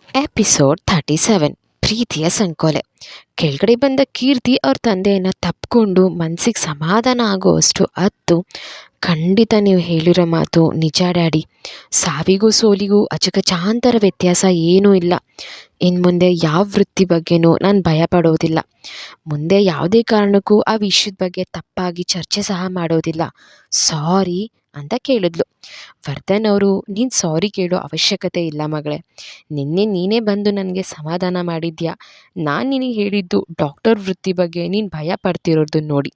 Episode 37 ಪ್ರೀತಿಯ ಸಂಕೋಲೆ. ಕೆಳಗಡೆ ಬಂದ ಕೀರ್ತಿ ಅವ್ರ ತಂದೆಯನ್ನು ತಪ್ಪಿಕೊಂಡು ಮನಸ್ಸಿಗೆ ಸಮಾಧಾನ ಆಗುವಷ್ಟು ಅತ್ತು. ಖಂಡಿತ ನೀವು ಹೇಳಿರೋ ಮಾತು ನಿಜ ಡ್ಯಾಡಿ. ಸಾವಿಗೂ ಸೋಲಿಗೂ ಅಜಗಜಾಂತರ ವ್ಯತ್ಯಾಸ ಏನೂ ಇಲ್ಲ. ಇನ್ನು ಮುಂದೆ ಯಾವ ವೃತ್ತಿ ಬಗ್ಗೆನೂ ನಾನು ಭಯ ಪಡೋದಿಲ್ಲ. ಮುಂದೆ ಯಾವುದೇ ಕಾರಣಕ್ಕೂ ಆ ವಿಷಯದ ಬಗ್ಗೆ ತಪ್ಪಾಗಿ ಚರ್ಚೆ ಸಹ ಮಾಡೋದಿಲ್ಲ. ಸಾರಿ ಅಂತ ಕೇಳಿದ್ಲು. ವರ್ಧನ್ ಅವರು, ನೀನು ಸಾರಿ ಕೇಳೋ ಅವಶ್ಯಕತೆ ಇಲ್ಲ ಮಗಳೇ. ನಿನ್ನೆ ನೀನೇ ಬಂದು ನನಗೆ ಸಮಾಧಾನ ಮಾಡಿದ್ಯಾ. ನಾನು ನಿನಗೆ ಹೇಳಿದ್ದು ಡಾಕ್ಟರ್ ವೃತ್ತಿ ಬಗ್ಗೆ ನೀನು ಭಯ ಪಡ್ತಿರೋದು ನೋಡಿ.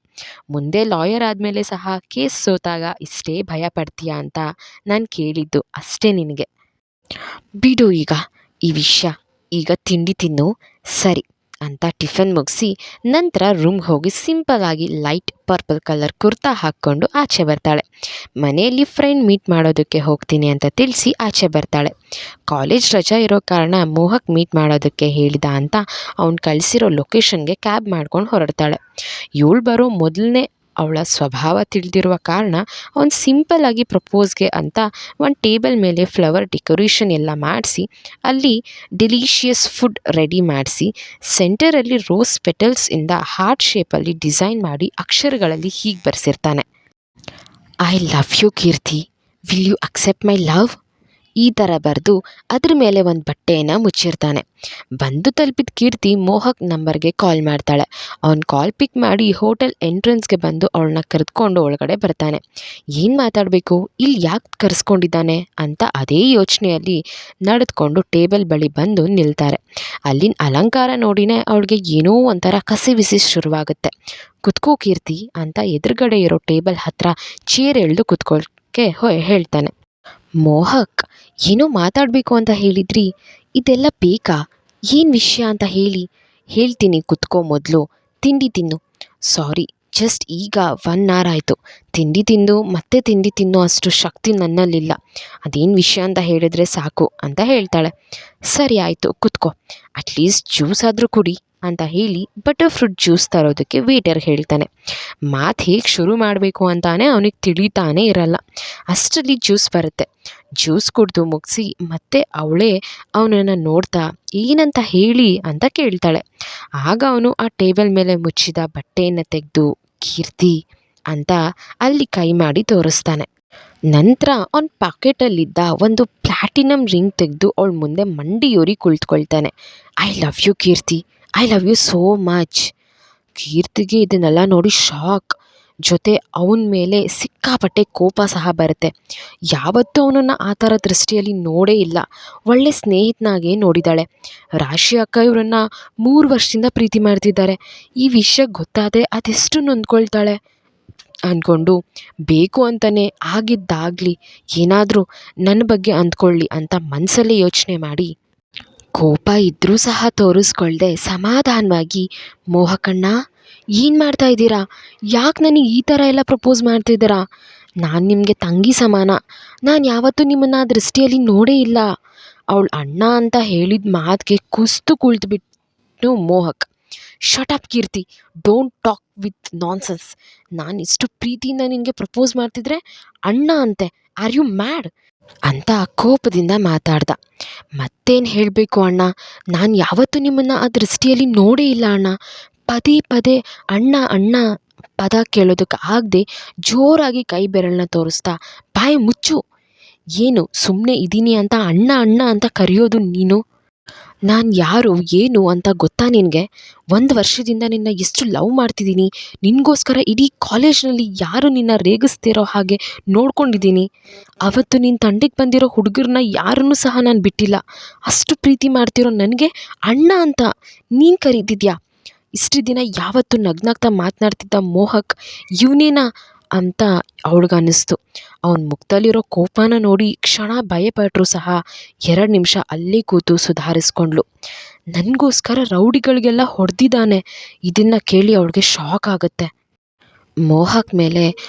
ಮುಂದೆ ಲಾಯರ್ ಆದಮೇಲೆ ಸಹ ಕೇಸ್ ಸೋತಾಗ ಇಷ್ಟೇ ಭಯ ಪಡ್ತೀಯಾ ಅಂತ ನಾನು ಕೇಳಿದ್ದು ಅಷ್ಟೇ ನಿನಗೆ. ಬಿಡು ಈಗ ಈ ವಿಷಯ. ಈಗ ತಿಂಡಿ ತಿನ್ನು. ಸರಿ ಅಂತ ಟಿಫನ್ ಮುಗಿಸಿ ನಂತರ ರೂಮ್ಗೆ ಹೋಗಿ ಸಿಂಪಲ್ ಆಗಿ ಲೈಟ್ ಪರ್ಪಲ್ ಕಲರ್ ಕುರ್ತಾ ಹಾಕ್ಕೊಂಡು ಆಚೆ ಬರ್ತಾಳೆ. ಮನೆಯಲ್ಲಿ ಫ್ರೆಂಡ್ ಮೀಟ್ ಮಾಡೋದಕ್ಕೆ ಹೋಗ್ತೀನಿ ಅಂತ ತಿಳಿಸಿ ಆಚೆ ಬರ್ತಾಳೆ. ಕಾಲೇಜ್ ರಜಾ ಇರೋ ಕಾರಣ ಮೋಹಕ್ ಮೀಟ್ ಮಾಡೋದಕ್ಕೆ ಹೇಳಿದ ಅಂತ ಅವ್ನು ಕಳಿಸಿರೋ ಲೊಕೇಶನ್ಗೆ ಕ್ಯಾಬ್ ಮಾಡ್ಕೊಂಡು ಹೊರಡ್ತಾಳೆ. ಇವಳು ಬರೋ ಮೊದಲನೇ ಅವಳ ಸ್ವಭಾವ ತಿಳಿದಿರುವ ಕಾರಣ ಅವ್ನು ಸಿಂಪಲ್ಲಾಗಿ ಪ್ರಪೋಸ್ಗೆ ಅಂತ ಒಂದು ಟೇಬಲ್ ಮೇಲೆ ಫ್ಲವರ್ ಡೆಕೋರೇಷನ್ ಎಲ್ಲ ಮಾಡಿಸಿ ಅಲ್ಲಿ ಡೆಲಿಷಿಯಸ್ ಫುಡ್ ರೆಡಿ ಮಾಡಿಸಿ ಸೆಂಟರಲ್ಲಿ ರೋಸ್ ಪೆಟಲ್ಸಿಂದ ಹಾರ್ಟ್ ಶೇಪಲ್ಲಿ ಡಿಸೈನ್ ಮಾಡಿ ಅಕ್ಷರಗಳಲ್ಲಿ ಹೀಗೆ ಬರೆಸಿರ್ತಾನೆ: I love you Keerthi, will you accept my love? ಈ ಥರ ಬರೆದು ಅದ್ರ ಮೇಲೆ ಒಂದು ಬಟ್ಟೆಯನ್ನು ಮುಚ್ಚಿರ್ತಾನೆ. ಬಂದು ತಲುಪಿದ ಕೀರ್ತಿ ಮೋಹಕ್ ನಂಬರ್ಗೆ ಕಾಲ್ ಮಾಡ್ತಾಳೆ. ಅವ್ನು ಕಾಲ್ ಪಿಕ್ ಮಾಡಿ ಹೋಟೆಲ್ ಎಂಟ್ರೆನ್ಸ್ಗೆ ಬಂದು ಅವಳನ್ನ ಕರೆದುಕೊಂಡು ಒಳಗಡೆ ಬರ್ತಾನೆ. ಏನು ಮಾತಾಡಬೇಕು, ಇಲ್ಲಿ ಯಾಕೆ ಕರೆಸ್ಕೊಂಡಿದ್ದಾನೆ ಅಂತ ಅದೇ ಯೋಚನೆಯಲ್ಲಿ ನಡೆದುಕೊಂಡು ಟೇಬಲ್ ಬಳಿ ಬಂದು ನಿಲ್ತಾರೆ. ಅಲ್ಲಿನ ಅಲಂಕಾರ ನೋಡಿನೇ ಅವಳಿಗೆ ಏನೋ ಒಂಥರ ಕಸಿವಿಸಿ ಶುರುವಾಗುತ್ತೆ. ಕುತ್ಕೋ ಕೀರ್ತಿ ಅಂತ ಎದುರುಗಡೆ ಇರೋ ಟೇಬಲ್ ಹತ್ರ ಚೇರ್ ಎಳೆದು ಕುತ್ಕೊಳ್ಳೋಕ್ಕೆ ಹೇಳ್ತಾನೆ. ಮೋಹಕ್, ಏನೋ ಮಾತಾಡಬೇಕು ಅಂತ ಹೇಳಿದ್ರಿ, ಇದೆಲ್ಲ ಬೇಕಾ? ಏನು ವಿಷಯ ಅಂತ ಹೇಳ್ತೀನಿ. ಕುತ್ಕೋ ಮೊದಲು, ತಿಂಡಿ ತಿನ್ನು. ಸಾರಿ, ಜಸ್ಟ್ ಈಗ 1 hour ಆಯಿತು ತಿಂಡಿ ತಿಂದು ಮತ್ತೆ ತಿಂಡಿ ತಿನ್ನೋ ಅಷ್ಟು ಶಕ್ತಿ ನನ್ನಲ್ಲಿಲ್ಲ. ಅದೇನು ವಿಷಯ ಅಂತ ಹೇಳಿದ್ರೆ ಸಾಕು ಅಂತ ಹೇಳ್ತಾಳೆ. ಸರಿ ಆಯಿತು ಕುತ್ಕೋ, ಅಟ್ಲೀಸ್ಟ್ ಜ್ಯೂಸ್ ಆದರೂ ಕುಡಿ ಅಂತ ಹೇಳಿ ಬಟರ್ ಫ್ರೂಟ್ ಜ್ಯೂಸ್ ತರೋದಕ್ಕೆ ವೇಟರ್ಗೆ ಹೇಳ್ತಾನೆ. ಮಾತು ಹೇಗೆ ಶುರು ಮಾಡಬೇಕು ಅಂತಾನೆ ಅವನಿಗೆ ತಿಳಿತಾನೇ ಇರಲ್ಲ. ಅಷ್ಟರಲ್ಲಿ ಜ್ಯೂಸ್ ಬರುತ್ತೆ. ಜ್ಯೂಸ್ ಕುಡಿದು ಮುಗಿಸಿ ಮತ್ತೆ ಅವಳೇ ಅವನನ್ನು ನೋಡ್ತಾ ಏನಂತ ಹೇಳಿ ಅಂತ ಕೇಳ್ತಾಳೆ. ಆಗ ಅವನು ಆ ಟೇಬಲ್ ಮೇಲೆ ಮುಚ್ಚಿದ ಬಟ್ಟೆಯನ್ನು ತೆಗೆದು ಕೀರ್ತಿ ಅಂತ ಅಲ್ಲಿ ಕೈ ಮಾಡಿ ತೋರಿಸ್ತಾನೆ. ನಂತರ ಅವನ ಪಾಕೆಟಲ್ಲಿದ್ದ ಒಂದು ಪ್ಲಾಟಿನಮ್ ರಿಂಗ್ ತೆಗೆದು ಅವಳ ಮುಂದೆ ಮಂಡಿಯೂರಿ ಕುಳಿತುಕೊಳ್ತಾನೆ. I love you Keerthi, I love you so much. ಕೀರ್ತಿಗೆ ಇದನ್ನೆಲ್ಲ ನೋಡಿ ಶಾಕ್, ಜೊತೆ ಅವನ ಮೇಲೆ ಸಿಕ್ಕಾಪಟ್ಟೆ ಕೋಪ ಸಹ ಬರುತ್ತೆ. ಯಾವತ್ತೂ ಅವನನ್ನು ಆ ಥರ ದೃಷ್ಟಿಯಲ್ಲಿ ನೋಡೇ ಇಲ್ಲ. ಒಳ್ಳೆ ಸ್ನೇಹಿತನಾಗೇ ನೋಡಿದ್ದಾಳೆ. ರಾಶಿ ಅಕ್ಕ ಇವರನ್ನು 3 ವರ್ಷದಿಂದ ಪ್ರೀತಿ ಮಾಡ್ತಿದ್ದಾರೆ. ಈ ವಿಷಯ ಗೊತ್ತಾದೆ ಅದೆಷ್ಟು ನೊಂದ್ಕೊಳ್ತಾಳೆ ಅಂದ್ಕೊಂಡು ಬೇಕು ಅಂತಲೇ ಆಗಿದ್ದಾಗಲಿ ಏನಾದರೂ ನನ್ನ ಬಗ್ಗೆ ಅಂದ್ಕೊಳ್ಳಿ ಅಂತ ಮನಸ್ಸಲ್ಲೇ ಯೋಚನೆ ಮಾಡಿ ಕೋಪ ಇದ್ದರೂ ಸಹ ತೋರಿಸ್ಕೊಳ್ದೆ ಸಮಾಧಾನವಾಗಿ, ಮೋಹಕಣ್ಣ ಏನು ಮಾಡ್ತಾ ಇದ್ದೀರಾ? ಯಾಕೆ ನನಗೆ ಈ ಥರ ಎಲ್ಲ ಪ್ರಪೋಸ್ ಮಾಡ್ತಿದ್ದೀರಾ? ನಾನು ನಿಮಗೆ ತಂಗಿ ಸಮಾನ. ನಾನು ಯಾವತ್ತೂ ನಿಮ್ಮನ್ನು ಆ ದೃಷ್ಟಿಯಲ್ಲಿ ನೋಡೇ ಇಲ್ಲ. ಅವಳು ಅಣ್ಣ ಅಂತ ಹೇಳಿದ ಮಾತಿಗೆ ಕುಳಿತುಬಿಟ್ಟು Mohak, shut up Keerthi, don't talk with nonsense. ನಾನು ಇಷ್ಟು ಪ್ರೀತಿಯಿಂದ ನಿನಗೆ ಪ್ರಪೋಸ್ ಮಾಡ್ತಿದ್ರೆ ಅಣ್ಣ ಅಂತೆ, ಆರ್ ಯು ಮ್ಯಾಡ್ ಅಂತ ಕೋಪದಿಂದ ಮಾತಾಡ್ದ. ಮತ್ತೇನು ಹೇಳಬೇಕು ಅಣ್ಣ, ನಾನು ಯಾವತ್ತೂ ನಿಮ್ಮನ್ನು ಆ ದೃಷ್ಟಿಯಲ್ಲಿ ನೋಡೇ ಇಲ್ಲ ಅಣ್ಣ. ಪದೇ ಪದೇ ಅಣ್ಣ ಅಣ್ಣ ಪದ ಕೇಳೋದಕ್ಕೆ ಆಗದೆ ಜೋರಾಗಿ ಕೈ ಬೆರಳನ್ನ ತೋರಿಸ್ತಾ, ಬಾಯಿ ಮುಚ್ಚು. ಏನು ಸುಮ್ಮನೆ ಇದ್ದೀನಿ ಅಂತ ಅಣ್ಣ ಅಣ್ಣ ಅಂತ ಕರೆಯೋದು ನೀನು? ನಾನು ಯಾರು ಏನು ಅಂತ ಗೊತ್ತಾ ನಿನಗೆ? 1 ವರ್ಷದಿಂದ ನಿನ್ನ ಎಷ್ಟು ಲವ್ ಮಾಡ್ತಿದ್ದೀನಿ. ನಿನಗೋಸ್ಕರ ಇಡೀ ಕಾಲೇಜ್ನಲ್ಲಿ ಯಾರು ನಿನ್ನ ರೇಗಿಸ್ತಿರೋ ಹಾಗೆ ನೋಡ್ಕೊಂಡಿದ್ದೀನಿ. ಅವತ್ತು ನಿನ್ನ ತಂಡಕ್ಕೆ ಬಂದಿರೋ ಹುಡುಗರನ್ನ ಯಾರನ್ನೂ ಸಹ ನಾನು ಬಿಟ್ಟಿಲ್ಲ. ಅಷ್ಟು ಪ್ರೀತಿ ಮಾಡ್ತಿರೋ ನನಗೆ ಅಣ್ಣ ಅಂತ ನೀನು ಕರೀತಿದ್ಯಾ? ಇಷ್ಟು ದಿನ ಯಾವತ್ತೂ ನಗ್ನಾಗ್ತಾ ಮಾತನಾಡ್ತಿದ್ದ ಮೋಹಕ್ ಇವನೇನಾ ಅಂತ ಅವಳಿಗನ್ನಿಸ್ತು. ಅವನ ಮುಖದಲ್ಲಿರೋ ಕೋಪನ ನೋಡಿ ಕ್ಷಣ ಭಯಪಟ್ಟರು ಸಹ 2 ನಿಮಿಷ ಅಲ್ಲೇ ಕೂತು ಸುಧಾರಿಸ್ಕೊಂಡ್ಳು. ನನಗೋಸ್ಕರ ರೌಡಿಗಳಿಗೆಲ್ಲ ಹೊಡೆದಿದ್ದಾನೆ. ಇದನ್ನು ಕೇಳಿ ಅವಳಿಗೆ ಶಾಕ್ ಆಗುತ್ತೆ. ಮೋಹಕ್ ಮೇಲೆ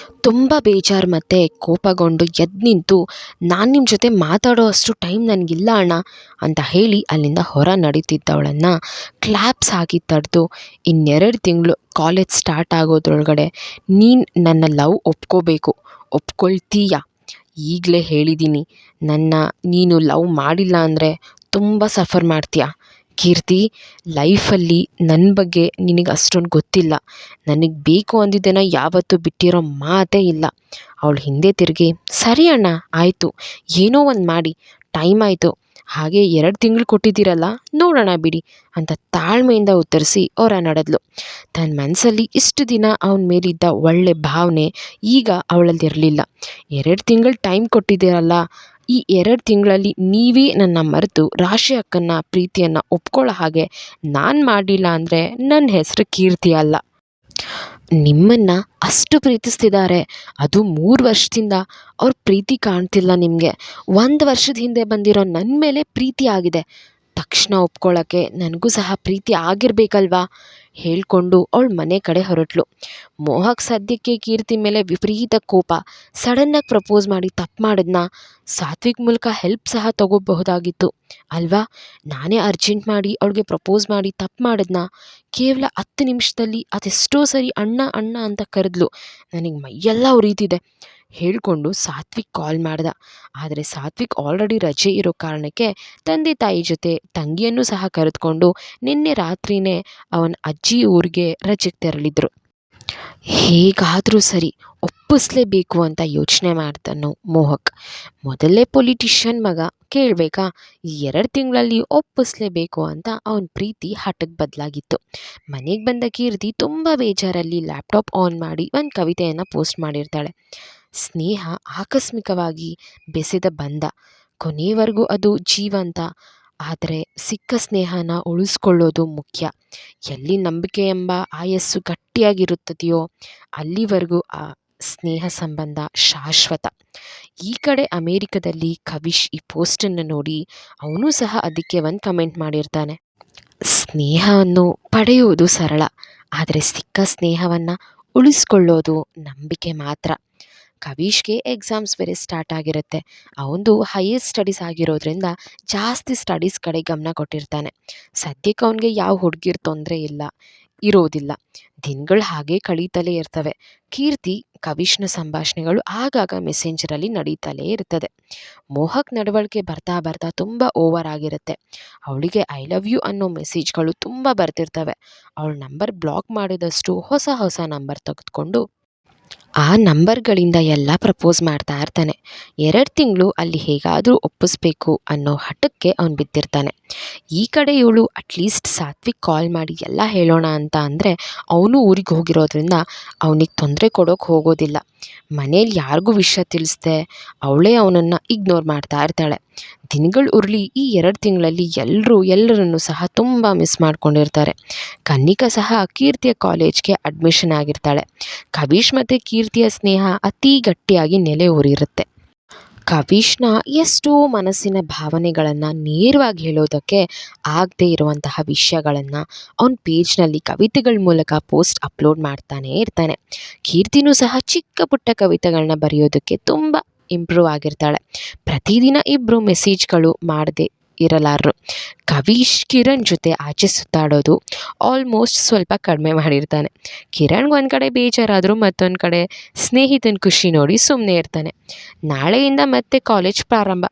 ತುಂಬ ಬೇಜಾರು ಮತ್ತು ಕೋಪಗೊಂಡು ಎದ್ದು ನಿಂತು, ನಾನು ನಿಮ್ಮ ಜೊತೆ ಮಾತಾಡೋ ಅಷ್ಟು ಟೈಮ್ ನನಗಿಲ್ಲ ಅಣ್ಣ ಅಂತ ಹೇಳಿ ಅಲ್ಲಿಂದ ಹೊರ ನಡೀತಿದ್ದವಳನ್ನು ಕ್ಲ್ಯಾಪ್ಸ್ ಹಾಕಿ ತಡೆದು, ಇನ್ನೆರಡು ತಿಂಗಳು ಕಾಲೇಜ್ ಸ್ಟಾರ್ಟ್ ಆಗೋದ್ರೊಳಗಡೆ ನೀನು ನನ್ನ ಲವ್ ಒಪ್ಕೊಳ್ತೀಯ? ಈಗಲೇ ಹೇಳಿದ್ದೀನಿ, ನೀನು ಲವ್ ಮಾಡಿಲ್ಲ ಅಂದರೆ ತುಂಬ ಸಫರ್ ಮಾಡ್ತೀಯ. ಕೀರ್ತಿ, ಲೈಫಲ್ಲಿ ನನ್ನ ಬಗ್ಗೆ ನಿನಗೆ ಅಷ್ಟೊಂದು ಗೊತ್ತಿಲ್ಲ. ನನಗೆ ಬೇಕು ಅಂದಿದ್ದನ್ನು ಯಾವತ್ತೂ ಬಿಟ್ಟಿರೋ ಮಾತೇ ಇಲ್ಲ. ಅವಳು ಹಿಂದೆ ತಿರುಗಿ, ಸರಿ ಅಣ್ಣ, ಆಯಿತು, ಏನೋ ಒಂದು ಮಾಡಿ, ಟೈಮ್ ಆಯಿತು, ಹಾಗೆ 2 ತಿಂಗಳು ಕೊಟ್ಟಿದ್ದೀರಲ್ಲ, ನೋಡೋಣ ಬಿಡಿ ಅಂತ ತಾಳ್ಮೆಯಿಂದ ಉತ್ತರಿಸಿ ಹೊರ ನಡೆದ್ಲು. ತನ್ನ ಮನಸ್ಸಲ್ಲಿ ಇಷ್ಟು ದಿನ ಅವನ ಮೇಲಿದ್ದ ಒಳ್ಳೆ ಭಾವನೆ ಈಗ ಅವಳಲ್ಲಿ ಇರಲಿಲ್ಲ. 2 ತಿಂಗಳು ಟೈಮ್ ಕೊಟ್ಟಿದ್ದೀರಲ್ಲ, ಈ 2 ತಿಂಗಳಲ್ಲಿ ನೀವೇ ನನ್ನ ಮರೆತು ರಾಶಿ ಅಕ್ಕನ ಪ್ರೀತಿಯನ್ನು ಒಪ್ಕೊಳ್ಳೋ ಹಾಗೆ ನಾನು ಮಾಡಲಿಲ್ಲ ಅಂದರೆ ನನ್ನ ಹೆಸರು ಕೀರ್ತಿ ಅಲ್ಲ. ನಿಮ್ಮನ್ನು ಅಷ್ಟು ಪ್ರೀತಿಸ್ತಿದ್ದಾರೆ, ಅದು 3 ವರ್ಷದಿಂದ. ಅವ್ರ ಪ್ರೀತಿ ಕಾಣ್ತಿಲ್ಲ ನಿಮಗೆ. 1 ವರ್ಷದ ಹಿಂದೆ ಬಂದಿರೋ ನನ್ನ ಮೇಲೆ ಪ್ರೀತಿ ಆಗಿದೆ. ತಕ್ಷಣ ಒಪ್ಕೊಳ್ಳೋಕ್ಕೆ ನನಗೂ ಸಹ ಪ್ರೀತಿ ಆಗಿರಬೇಕಲ್ವಾ ಹೇಳ್ಕೊಂಡು ಅವಳು ಮನೆ ಕಡೆ ಹೊರಟ್ಲು. ಮೋಹಕ್ ಸದ್ಯಕ್ಕೆ ಕೀರ್ತಿ ಮೇಲೆ ವಿಪರೀತ ಕೋಪ. ಸಡನ್ನಾಗಿ ಪ್ರಪೋಸ್ ಮಾಡಿ ತಪ್ಪು ಮಾಡಿದ್ನ. ಸಾತ್ವಿಕ್ ಮೂಲಕ ಹೆಲ್ಪ್ ಸಹ ತಗೋಬಹುದಾಗಿತ್ತು ಅಲ್ವಾ. ನಾನೇ ಅರ್ಜೆಂಟ್ ಮಾಡಿ ಅವಳಿಗೆ ಪ್ರಪೋಸ್ ಮಾಡಿ ತಪ್ಪು ಮಾಡಿದ್ನ. ಕೇವಲ 10 ನಿಮಿಷದಲ್ಲಿ ಅದೆಷ್ಟೋ ಸರಿ ಅಣ್ಣ ಅಣ್ಣ ಅಂತ ಕರೆದ್ಲು. ನನಗೆ ಮೈಯೆಲ್ಲ ಉರಿತಿದೆ ಹೇಳ್ಕೊಂಡು ಸಾತ್ವಿಕ್ ಕಾಲ್ ಮಾಡ್ದ. ಆದರೆ ಸಾತ್ವಿಕ್ ಆಲ್ರೆಡಿ ರಜೆ ಇರೋ ಕಾರಣಕ್ಕೆ ತಂದೆ ತಾಯಿ ಜೊತೆ ತಂಗಿಯನ್ನು ಸಹ ಕರೆದುಕೊಂಡು ನಿನ್ನೆ ರಾತ್ರಿಯೇ ಅವನ ಅಜ್ಜಿ ಊರಿಗೆ ರಜೆಗೆ ತೆರಳಿದ್ರು. ಹೇಗಾದರೂ ಸರಿ ಒಪ್ಪಿಸ್ಲೇಬೇಕು ಅಂತ ಯೋಚನೆ ಮಾಡ್ತಾನು ಮೋಹಕ್. ಮೊದಲೇ ಪೊಲಿಟಿಷಿಯನ್ ಮಗ, ಕೇಳಬೇಕಾ? ಈ 2 ತಿಂಗಳಲ್ಲಿ ಒಪ್ಪಿಸ್ಲೇಬೇಕು ಅಂತ ಅವನ ಪ್ರೀತಿ ಹಠಕ್ಕೆ ಬದಲಾಗಿತ್ತು. ಮನೆಗೆ ಬಂದ ಕೀರ್ತಿ ತುಂಬ ಬೇಜಾರಲ್ಲಿ ಲ್ಯಾಪ್ಟಾಪ್ ಆನ್ ಮಾಡಿ ಒಂದು ಕವಿತೆಯನ್ನು ಪೋಸ್ಟ್ ಮಾಡಿರ್ತಾಳೆ. ಸ್ನೇಹ ಆಕಸ್ಮಿಕವಾಗಿ ಬೆಸೆದ ಬಂಧ, ಕೊನೆಯವರೆಗೂ ಅದು ಜೀವಂತ. ಆದರೆ ಸಿಕ್ಕ ಸ್ನೇಹನ ಉಳಿಸ್ಕೊಳ್ಳೋದು ಮುಖ್ಯ. ಎಲ್ಲಿ ನಂಬಿಕೆ ಎಂಬ ಆಯಸ್ಸು ಗಟ್ಟಿಯಾಗಿರುತ್ತದೆಯೋ ಅಲ್ಲಿವರೆಗೂ ಆ ಸ್ನೇಹ ಸಂಬಂಧ ಶಾಶ್ವತ. ಈ ಕಡೆ ಅಮೇರಿಕದಲ್ಲಿ ಕವಿಶ್ ಈ ಪೋಸ್ಟನ್ನು ನೋಡಿ ಅವನು ಸಹ ಅದಕ್ಕೆ ಒಂದು ಕಮೆಂಟ್ ಮಾಡಿರ್ತಾನೆ. ಸ್ನೇಹವನ್ನು ಪಡೆಯುವುದು ಸರಳ, ಆದರೆ ಸಿಕ್ಕ ಸ್ನೇಹವನ್ನು ಉಳಿಸ್ಕೊಳ್ಳೋದು ನಂಬಿಕೆ ಮಾತ್ರ. ಕವೀಶ್ಗೆ ಎಕ್ಸಾಮ್ಸ್ ಬೇರೆ ಸ್ಟಾರ್ಟ್ ಆಗಿರುತ್ತೆ. ಅವನದು ಹೈಯರ್ ಸ್ಟಡೀಸ್ ಆಗಿರೋದ್ರಿಂದ ಜಾಸ್ತಿ ಸ್ಟಡೀಸ್ ಕಡೆ ಗಮನ ಕೊಟ್ಟಿರ್ತಾನೆ. ಸದ್ಯಕ್ಕೆ ಅವನಿಗೆ ಯಾವ ಹುಡುಗಿರ್ ತೊಂದರೆ ಇರೋದಿಲ್ಲ. ದಿನಗಳು ಹಾಗೆ ಕಳೀತಲೇ ಇರ್ತವೆ. ಕೀರ್ತಿ ಕವಿಶ್ನ ಸಂಭಾಷಣೆಗಳು ಆಗಾಗ ಮೆಸೆಂಜರಲ್ಲಿ ನಡೀತಲೇ ಇರ್ತದೆ. ಮೋಹಕ್ ನಡವಳಿಕೆ ಬರ್ತಾ ಬರ್ತಾ ತುಂಬ ಓವರ್ ಆಗಿರುತ್ತೆ. ಅವಳಿಗೆ ಐ ಲವ್ ಯು ಅನ್ನೋ ಮೆಸೇಜ್ಗಳು ತುಂಬ ಬರ್ತಿರ್ತವೆ. ಅವಳ ನಂಬರ್ ಬ್ಲಾಕ್ ಮಾಡಿದಷ್ಟು ಹೊಸ ಹೊಸ ನಂಬರ್ ತೆಗೆದುಕೊಂಡು ಆ ನಂಬರ್ಗಳಿಂದ ಎಲ್ಲ ಪ್ರಪೋಸ್ ಮಾಡ್ತಾ ಇರ್ತಾನೆ. 2 ತಿಂಗಳು ಅಲ್ಲಿ ಹೇಗಾದರೂ ಒಪ್ಪಿಸ್ಬೇಕು ಅನ್ನೋ ಹಠಕ್ಕೆ ಅವನು ಬಿದ್ದಿರ್ತಾನೆ. ಈ ಕಡೆ ಇವಳು ಅಟ್ಲೀಸ್ಟ್ ಸಾತ್ವಿಕ್ ಕಾಲ್ ಮಾಡಿ ಎಲ್ಲ ಹೇಳೋಣ ಅಂತ ಅಂದರೆ ಅವನು ಊರಿಗೆ ಹೋಗಿರೋದ್ರಿಂದ ಅವನಿಗೆ ತೊಂದರೆ ಕೊಡೋಕೆ ಹೋಗೋದಿಲ್ಲ. ಮನೇಲಿ ಯಾರಿಗೂ ವಿಷಯ ತಿಳಿಸ್ದೆ ಅವಳೇ ಅವನನ್ನು ಇಗ್ನೋರ್ ಮಾಡ್ತಾ ಇರ್ತಾಳೆ. ದಿನಗಳು ಉರುಳಿ ಈ 2 ತಿಂಗಳಲ್ಲಿ ಎಲ್ಲರನ್ನೂ ಸಹ ತುಂಬ ಮಿಸ್ ಮಾಡ್ಕೊಂಡಿರ್ತಾರೆ. ಕನ್ನಿಕಾ ಸಹ ಕೀರ್ತಿಯ ಕಾಲೇಜ್ಗೆ ಅಡ್ಮಿಷನ್ ಆಗಿರ್ತಾಳೆ. ಕವೀಶ್ ಮತ್ತು ಕೀರ್ತಿಯ ಸ್ನೇಹ ಅತಿ ಗಟ್ಟಿಯಾಗಿ ನೆಲೆ ಊರಿರುತ್ತೆ. ಕವೀಶ್ನ ಎಷ್ಟೋ ಮನಸ್ಸಿನ ಭಾವನೆಗಳನ್ನು ನೇರವಾಗಿ ಹೇಳೋದಕ್ಕೆ ಆಗದೇ ಇರುವಂತಹ ವಿಷಯಗಳನ್ನು ಅವನ ಪೇಜ್ನಲ್ಲಿ ಕವಿತೆಗಳ ಮೂಲಕ ಪೋಸ್ಟ್ ಅಪ್ಲೋಡ್ ಮಾಡ್ತಾನೇ ಇರ್ತಾನೆ. ಕೀರ್ತಿನೂ ಸಹ ಚಿಕ್ಕ ಪುಟ್ಟ ಕವಿತೆಗಳನ್ನ ಬರೆಯೋದಕ್ಕೆ ತುಂಬ ಇಂಪ್ರೂವ್ ಆಗಿರ್ತಾಳೆ. ಪ್ರತಿದಿನ ಇಬ್ಬರು ಮೆಸೇಜ್ಗಳು ಮಾಡದೆ ಇರಲಾರರು. ಕವೀಶ್ ಕಿರಣ್ ಜೊತೆ ಆಚೆ ಸುತ್ತಾಡೋದು ಆಲ್ಮೋಸ್ಟ್ ಸ್ವಲ್ಪ ಕಡಿಮೆ ಮಾಡಿರ್ತಾನೆ. ಕಿರಣ್ಗೆ ಒಂದು ಕಡೆ ಬೇಜಾರಾದರೂ ಮತ್ತೊಂದು ಕಡೆ ಸ್ನೇಹಿತನ ಖುಷಿ ನೋಡಿ ಸುಮ್ಮನೆ ಇರ್ತಾನೆ. ನಾಳೆಯಿಂದ ಮತ್ತೆ ಕಾಲೇಜ್ ಪ್ರಾರಂಭ.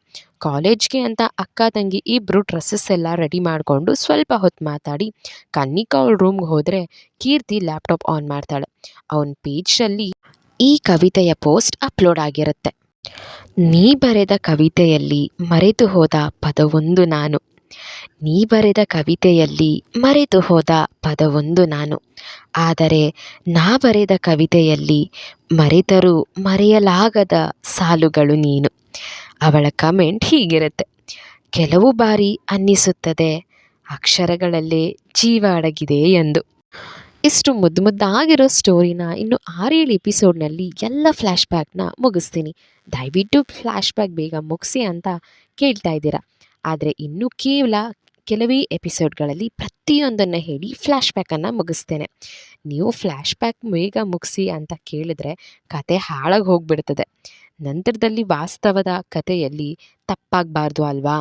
ಕಾಲೇಜ್ಗೆ ಅಂತ ಅಕ್ಕ ತಂಗಿ ಇಬ್ಬರು ಡ್ರೆಸ್ಸಸ್ ಎಲ್ಲ ರೆಡಿ ಮಾಡಿಕೊಂಡು ಸ್ವಲ್ಪ ಹೊತ್ತು ಮಾತಾಡಿ ಕನ್ನಿಕಾ ಅವಳ ರೂಮ್ಗೆ ಹೋದರೆ ಕೀರ್ತಿ ಲ್ಯಾಪ್ಟಾಪ್ ಆನ್ ಮಾಡ್ತಾಳೆ. ಅವನ ಪೇಜಲ್ಲಿ ಈ ಕವಿತೆಯ ಪೋಸ್ಟ್ ಅಪ್ಲೋಡ್ ಆಗಿರುತ್ತೆ. ನೀ ಬರೆದ ಕವಿತೆಯಲ್ಲಿ ಮರೆತು ಹೋದ ಪದವೊಂದು ನಾನು. ನೀ ಬರೆದ ಕವಿತೆಯಲ್ಲಿ ಮರೆತು ಹೋದ ಪದವೊಂದು ನಾನು. ಆದರೆ ನಾ ಬರೆದ ಕವಿತೆಯಲ್ಲಿ ಮರೆತರೂ ಮರೆಯಲಾಗದ ಸಾಲುಗಳು ನೀನು. ಅವಳ ಕಮೆಂಟ್ ಹೀಗಿರುತ್ತೆ. ಕೆಲವು ಬಾರಿ ಅನ್ನಿಸುತ್ತದೆ ಅಕ್ಷರಗಳಲ್ಲೇ ಜೀವ ಅಡಗಿದೆ ಎಂದು. ಇಷ್ಟು ಮುದ್ದಾಗಿರೋ ಸ್ಟೋರಿನ ಇನ್ನು 6-7 ಎಪಿಸೋಡ್ನಲ್ಲಿ ಎಲ್ಲ ಫ್ಲ್ಯಾಶ್ ಬ್ಯಾಕ್ನ ಮುಗಿಸ್ತೀನಿ. ದಯವಿಟ್ಟು ಫ್ಲ್ಯಾಶ್ ಬ್ಯಾಕ್ ಬೇಗ ಮುಗಿಸಿ ಅಂತ ಕೇಳ್ತಾ ಇದ್ದೀರಾ. ಆದರೆ ಇನ್ನೂ ಕೇವಲ ಕೆಲವೇ ಎಪಿಸೋಡ್ಗಳಲ್ಲಿ ಪ್ರತಿಯೊಂದನ್ನು ಹೇಳಿ ಫ್ಲ್ಯಾಶ್ ಬ್ಯಾಕನ್ನು ಮುಗಿಸ್ತೇನೆ. ನೀವು ಫ್ಲ್ಯಾಶ್ ಬ್ಯಾಕ್ ಬೇಗ ಮುಗಿಸಿ ಅಂತ ಕೇಳಿದ್ರೆ ಕತೆ ಹಾಳಾಗಿ ಹೋಗಿಬಿಡ್ತದೆ. ನಂತರದಲ್ಲಿ ವಾಸ್ತವದ ಕಥೆಯಲ್ಲಿ ತಪ್ಪಾಗಬಾರ್ದು ಅಲ್ವಾ?